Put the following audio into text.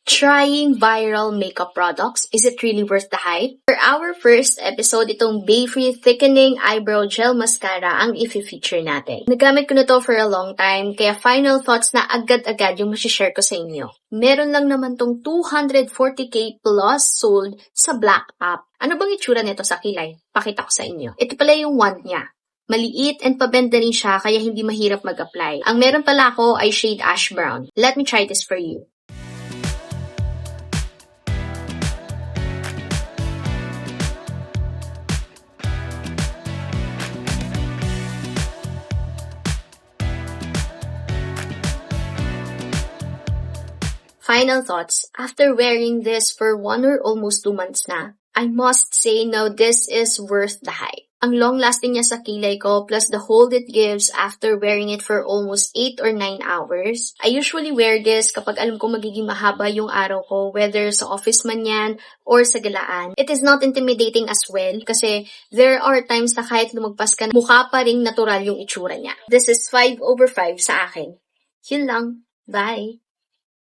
Trying viral makeup products, is it really worth the hype? For our first episode, itong Bay-Free Thickening Eyebrow Gel Mascara ang i-feature natin. Nagamit ko na to for a long time, kaya final thoughts na agad-agad yung masishare ko sa inyo. Meron lang naman tong 240k plus sold sa Black App. Ano bang itsura nito sa kilay? Pakita ko sa inyo. Ito pala yung wand niya. Maliit and pabenda rin siya kaya hindi mahirap mag-apply. Ang meron pala ako ay shade ash brown. Let me try this for you. Final thoughts, after wearing this for 1 or almost 2 months na, I must say now this is worth the hype. Ang long-lasting niya sa kilay ko plus the hold it gives after wearing it for almost 8 or 9 hours. I usually wear this kapag alam ko magiging mahaba yung araw ko, whether sa office man yan or sa galaan. It is not intimidating as well kasi there are times na kahit lumagpas ka, mukha pa ring natural yung itsura niya. This is 5/5 sa akin. Yun lang. Bye!